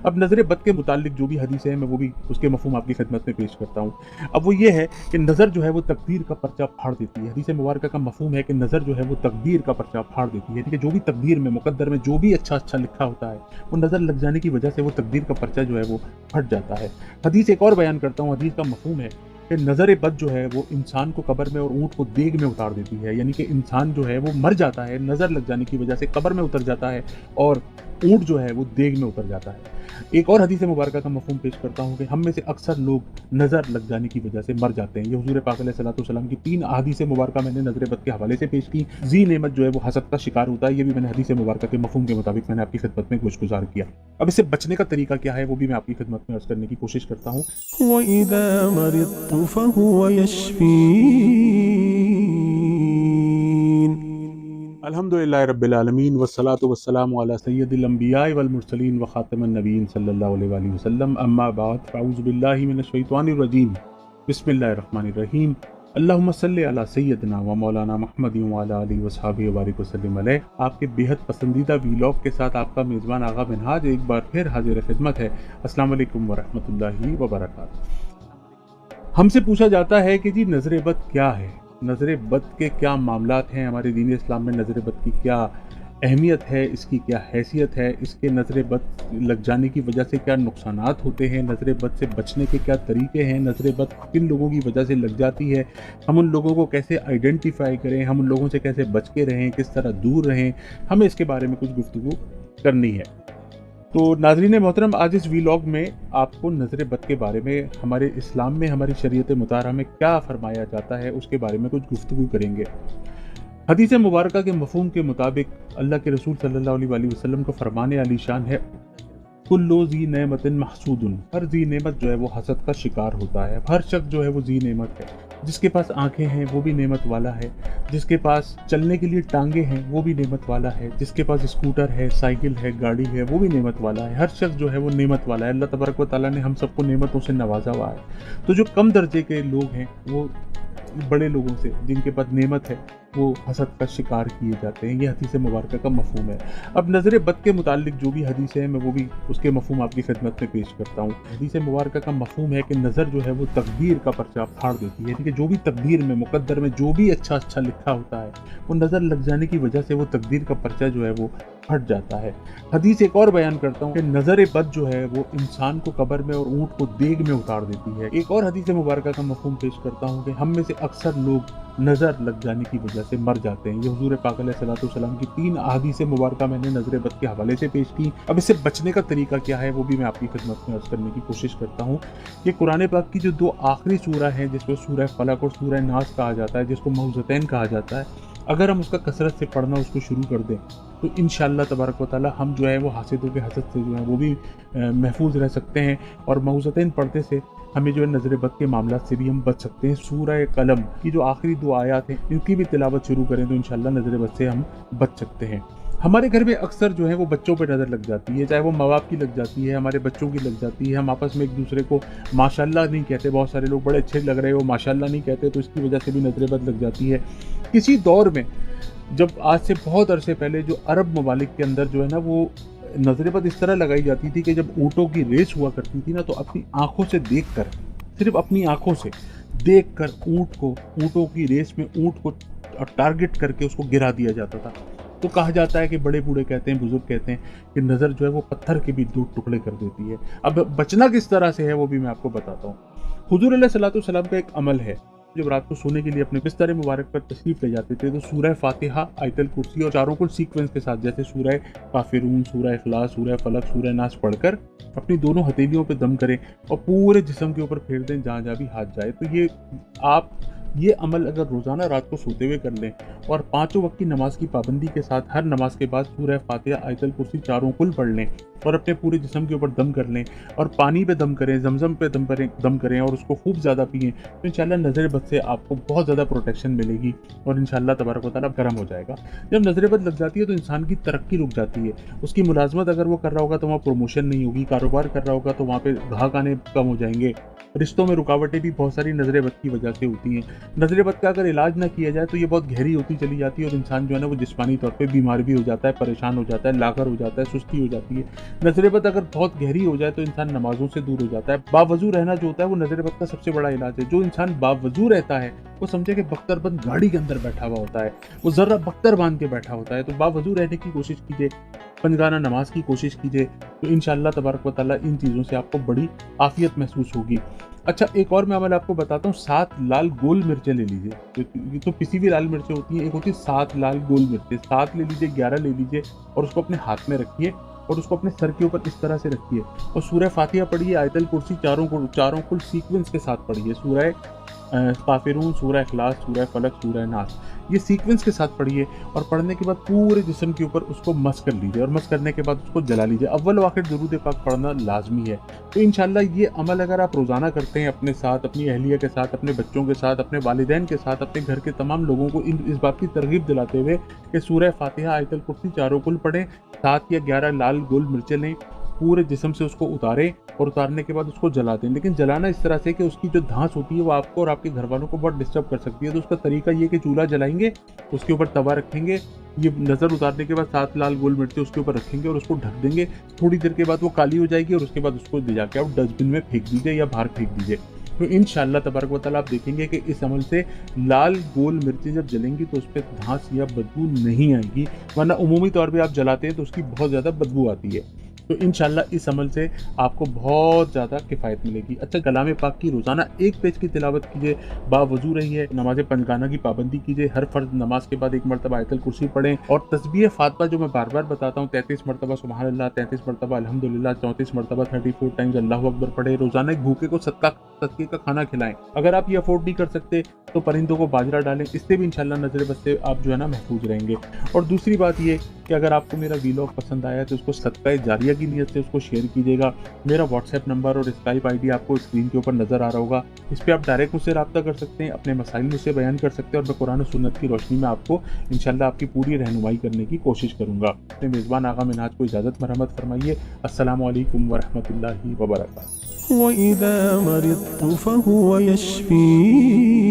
अब नज़र बद के मुतालिक जो भी हदीसें हैं मैं वो भी उसके मफ़हूम आपकी खिदमत में पेश करता हूँ। अब वो ये है कि नज़र जो है वो तकदीर का पर्चा फाड़ देती है। हदीस मुबारक का मफ़हूम है कि नज़र जो है वो तकदीर का पर्चा फाड़ देती है। ठीक है, जो भी तकदीर में मुक़द्दर में जो भी अच्छा लिखा होता है वो नज़र लग जाने की वजह से वो तकदीर का पर्चा जो है वो फट जाता है। हदीस एक और बयान करता हूँ। हदीस का मफ़हूम है कि नज़र बद जो है वो इंसान को कब्र में और ऊँट को देग में उतार देती है। यानी कि इंसान जो है वो मर जाता है, नज़र लग जाने की वजह से कब्र में उतर जाता है और ऊँट जो है वो देग में उतर जाता है। एक और हदीस मुबारक का मफ़हूम पेश करता हूँ कि हम में से अक्सर लोग नज़र लग जाने की वजह से मर जाते हैं। ये हुज़ूर पाक अलैहिस्सलातु वस्सलाम की 3 अहादीस मुबारक मैंने नज़र बद के हवाले से पेश की। ज़ी नेमत जो है वो हसद का शिकार होता है। ये भी मैंने हदीस मुबारक के मफ़हूम के मुताबिक मैंने आपकी खिदमत में गुज़ार किया। अब इससे बचने का तरीका क्या है वो भी मैं आपकी खिदमत में अर्ज़ करने की कोशिश करता हूँ। وَإِذَا مَرِضْتُ فَهُوَ يَشْفِينِ अल्हम्दुलिल्लाहि रब्बिल आलमीन वस्सलातु वस्सलामु अला सय्यदिल अंबिया वल मुरसलीन व खातमन नबीय्यीन सल्लल्लाहु अलैहि वसल्लम अम्मा बाद फ़अऊज़ु बिल्लाहि मिनश शैतानिर रजीम बिस्मिल्लाहिर रहमानिर रहीम अल्लाहुम्मा सल्लि अला सय्यदिना व मौलाना मुहम्मदिन व अला आलिहि व अस्हाबिहि व बारिक वसल्लिम अलैहि। आपके बेहद पसंदीदा वीलॉग के साथ आपका मेज़बान आगा मिनहाज एक बार फिर हाजिर खिदमत है। अस्सलामु अलैकुम व रहमतुल्लाहि व बरकातुहू। हमसे पूछा जाता है कि जी नज़र बद क्या है, नज़र बद के क्या मामलात हैं, हमारे दीन इस्लाम में नज़र बद की क्या अहमियत है, इसकी क्या हैसियत है, इसके नज़र बद लग जाने की वजह से क्या नुकसानात होते हैं, नज़र बद से बचने के क्या तरीके हैं, नज़र बद किन लोगों की वजह से लग जाती है, हम उन लोगों को कैसे आइडेंटिफाई करें, हम उन लोगों से कैसे बच के रहें, किस तरह दूर रहें, हमें इसके बारे में कुछ गुफ्तगू करनी है। तो नाज़रीन मोहतरम, आज इस वीलॉग में आपको नज़र बद के बारे में, हमारे इस्लाम में, हमारी शरीयत मुताहरा में क्या फरमाया जाता है उसके बारे में कुछ गुफ्तगू करेंगे। हदीस मुबारक के मफ़हूम के मुताबिक अल्लाह के रसूल सल्लल्लाहु अलैहि वसल्लम का फरमान आली शान है, कुल्लु ज़ी नेमतिन महसूदुन, हर ज़ी नेमत जो है वो हसद का शिकार होता है। हर शख्स जो है वो ज़ी नेमत है। जिसके पास आंखें हैं वो भी नेमत वाला है, जिसके पास चलने के लिए टांगे हैं वो भी नेमत वाला है, जिसके पास स्कूटर है, साइकिल है, गाड़ी है वो भी नेमत वाला है। हर शख्स जो है वो नेमत वाला है। अल्लाह तबारक व तआला ने हम सबको नेमतों से नवाजा हुआ है। तो जो कम दर्जे के लोग हैं वो बड़े लोगों से जिनके पास नेमत है वो हसद का शिकार किए जाते हैं। ये हदीस मुबारक का मफ़हूम है। अब नज़र बद के मुतालिक जो भी हदीसें हैं मैं वो भी उसके मफ़हूम आपकी खिदमत में पेश करता हूँ। हदीस मुबारक का मफ़हूम है कि नज़र जो है वो तकदीर का पर्चा फाड़ देती है। ठीक है, जो भी तकदीर में मुक़द्दर में जो भी अच्छा लिखा होता है वो नज़र लग जाने की वजह से वो तकदीर का पर्चा जो है वो फट जाता है। हदीस एक और बयान करता हूँ कि नज़र बद जो है वो इंसान को कब्र में और ऊँट को देग में उतार देती है। एक और हदीस मुबारक का मफ़हूम पेश करता हूँ कि हम में से अक्सर लोग नज़र लग जाने की वजह से मर जाते हैं। ये हुज़ूर पाक अलैहिस्सलातु वस्सलाम की 3 अहादीस मुबारक मैंने नज़र बद के हवाले से पेश की। अब इससे बचने का तरीका क्या है वो भी मैं आपकी खिदमत में अर्ज़ करने की कोशिश करता हूँ। कि कुरान पाक की जो 2 आखिरी सूरह हैं जिसको सूरह फलक और सूरह नास कहा जाता है, जिसको मऊज़तैन कहा जाता है, अगर हम उसका कसरत से पढ़ना उसको शुरू कर दें तो इंशाअल्लाह तबारक व तआला हम जो है वो हासिदों के हसद से जो है वो भी महफूज रह सकते हैं। और मऊज़तैन पढ़ते से हमें जो है नज़र बद के मामला से भी हम बच सकते हैं। सूरह कलम की जो आखिरी 2 आयत हैं इनकी भी तिलावत शुरू करें तो इंशाअल्लाह नज़र बद से हम बच सकते हैं। हमारे घर में अक्सर जो है वो बच्चों पर नज़र लग जाती है, चाहे वो माँ बाप की लग जाती है, हमारे बच्चों की लग जाती है। हम आपस में एक दूसरे को माशाअल्लाह नहीं कहते, बहुत सारे लोग बड़े अच्छे लग रहे हो माशाअल्लाह नहीं कहते, तो इसकी वजह से भी नज़र बद लग जाती है। किसी दौर में जब आज से बहुत अरसे पहले जो अरब ममालिक के अंदर जो है ना वो नज़र बद इस तरह लगाई जाती थी कि जब ऊँटों की रेस हुआ करती थी ना तो अपनी आँखों से देख कर, सिर्फ अपनी आँखों से देख कर ऊँटों की रेस में ऊँट को टारगेट करके उसको गिरा दिया जाता था। तो कहा जाता है कि बड़े बूढ़े कहते हैं, बुजुर्ग कहते हैं कि नज़र जो है वो पत्थर के भी 2 टुकड़े कर देती है। अब बचना किस तरह से है वो भी मैं आपको बताता हूँ। हुज़ूर अलैहिस्सलातु वस्सलाम का एक अमल है, जब रात को सोने के लिए अपने बिस्तर मुबारक पर तशरीफ़ ले जाते थे तो सूरह फातिहा, आयतल कुर्सी और चारों कुल सीक्वेंस के साथ जैसे सूरह काफिरून, सूरह इखलास, सूरह फलक, सूरह नास पढ़कर अपनी दोनों हथेलियों पे दम करें और पूरे जिस्म के ऊपर फेर दें जहाँ जहाँ भी हाथ जाए। तो आप ये अमल अगर रोज़ाना रात को सोते हुए कर लें और 5 वक्त की नमाज की पाबंदी के साथ हर नमाज के बाद सूरह फातिहा, आयतल कुर्सी चारों कुल पढ़ लें और अपने पूरे जिस्म के ऊपर दम कर लें और पानी पे दम करें, ज़मज़म पे दम करें और उसको खूब ज़्यादा पिएँ तो इंशाअल्लाह नज़र बद से आपको बहुत ज़्यादा प्रोटेक्शन मिलेगी और इंशाअल्लाह तबारक व तआला गर्म हो जाएगा। जब नज़र बद लग जाती है तो इंसान की तरक्की रुक जाती है। उसकी मुलाजमत अगर वो कर रहा होगा तो वहाँ प्रमोशन नहीं होगी, कारोबार कर रहा होगा तो वहाँ पे ग्राहक आने कम हो जाएंगे, رشتوں میں رکاوٹیں بھی بہت ساری نظر بد کی وجہ سے ہوتی ہیں. نظر بد کا اگر علاج نہ کیا جائے تو یہ بہت گہری ہوتی چلی جاتی ہے اور انسان جو ہے نا وہ جسمانی طور پہ بیمار بھی ہو جاتا ہے, پریشان ہو جاتا ہے, لاغر ہو جاتا ہے, سستی ہو جاتی ہے. نظر بد اگر بہت گہری ہو جائے تو انسان نمازوں سے دور ہو جاتا ہے. باوضو رہنا جو ہوتا ہے وہ نظر بد کا سب سے بڑا علاج ہے. جو انسان باوضو رہتا ہے وہ سمجھے کہ بختر بند گاڑی کے اندر بیٹھا ہوا ہوتا ہے, وہ ذرہ بختر باندھ کے بیٹھا ہوتا ہے. تو باوضو رہنے کی کوشش کیجیے, پنجگانہ نماز کی کوشش کیجیے, تو انشاءاللہ تبارک و تعالیٰ ان چیزوں سے آپ کو بڑی عافیت محسوس ہوگی. اچھا, ایک اور میں عمل آپ کو بتاتا ہوں. 7 لال گول مرچیں لے لیجیے. یہ تو پسی ہوئی لال مرچیں ہوتی ہیں, ایک ہوتی ہے 7 لال گول مرچیں. 7 لے لیجیے, 11 لے لیجیے اور اس کو اپنے ہاتھ میں رکھیے اور اس کو اپنے سر کے اوپر اس طرح سے رکھیے اور سورہ فاتحہ پڑھیے, آیت الکرسی چاروں کل سیکوینس کے ساتھ پڑھیے. سورہ کافرون, سورہ اخلاص, سورہ فلق, سورہ ناس, یہ سیکوینس کے ساتھ پڑھیے اور پڑھنے کے بعد پورے جسم کے اوپر اس کو مس کر لیجیے اور مس کرنے کے بعد اس کو جلا لیجیے. اول و آخر درود پاک پڑھنا لازمی ہے. تو انشاءاللہ یہ عمل اگر آپ روزانہ کرتے ہیں اپنے ساتھ, اپنی اہلیہ کے ساتھ, اپنے بچوں کے ساتھ, اپنے والدین کے ساتھ, اپنے گھر کے تمام لوگوں کو اس بات کی ترغیب دلاتے ہوئے کہ سورہ فاتحہ, آیت الکرسی چاروں کل پڑھیں, 7 یا 11 لال گول مرچیں لیں, پورے جسم سے اس کو اتاریں اور اتارنے کے بعد اس کو جلا دیں. لیکن جلانا اس طرح سے کہ اس کی جو دھانس ہوتی ہے وہ آپ کو اور آپ کے گھر والوں کو بہت ڈسٹرب کر سکتی ہے. تو اس کا طریقہ یہ کہ چولہا جلائیں گے, اس کے اوپر توا رکھیں گے, یہ نظر اتارنے کے بعد 7 لال گول مرچیں اس کے اوپر رکھیں گے اور اس کو ڈھک دیں گے. تھوڑی دیر کے بعد وہ کالی ہو جائے گی اور اس کے بعد اس کو لے جا کے آپ ڈسٹ بن میں پھینک دیجیے یا باہر پھینک دیجیے. تو انشاءاللہ تبارک و تعالیٰ آپ دیکھیں گے کہ اس عمل سے لال گول مرچیں جب جلیں گی تو اس پہ دھانس یا بدبو نہیں آئے گی, ورنہ عمومی طور پہ آپ جلاتے ہیں تو اس کی بہت زیادہ بدبو آتی ہے. تو انشاءاللہ اس عمل سے آپ کو بہت زیادہ کفایت ملے گی. اچھا, کلام پاک کی روزانہ 1 پیج کی تلاوت کیجیے, باوضو رہیے, نماز پنجگانہ کی پابندی کیجیے, ہر فرض نماز کے بعد 1 مرتبہ آیت الکرسی پڑھیں اور تسبیح فاطمہ جو میں بار بار بتاتا ہوں 33 مرتبہ سبحان اللہ, 33 مرتبہ الحمدللہ, 34 مرتبہ 34 ٹائمز اللہ اکبر پڑھیں. روزانہ ایک بھوکے کو صدقے کا کھانا کھلائیں. اگر آپ یہ افورڈ نہیں کر سکتے تو پرندوں کو باجرہ ڈالیں, اس سے بھی انشاءاللہ نظر بد سے آپ جو ہے نا محفوظ رہیں گے. اور دوسری بات یہ کہ اگر آپ کو میرا ویلاگ پسند آیا تو اس کو صدقہ جاریہ کی نیت سے اس کو شیئر کیجیے گا. میرا واٹس ایپ نمبر اور اسکائپ آئی ڈی آپ کو اسکرین کے اوپر نظر آ رہا ہوگا, اس پہ آپ ڈائریکٹ مجھ سے رابطہ کر سکتے ہیں, اپنے مسائل مجھ سے بیان کر سکتے ہیں اور میں قرآن و سنت کی روشنی میں آپ کو انشاءاللہ آپ کی پوری رہنمائی کرنے کی کوشش کروں گا. اپنے میزبان آغا منہاج کو اجازت مرحمت فرمائیے. السلام علیکم ورحمۃ اللہ وبرکاتہ. وإذا مرضت فهو يشفين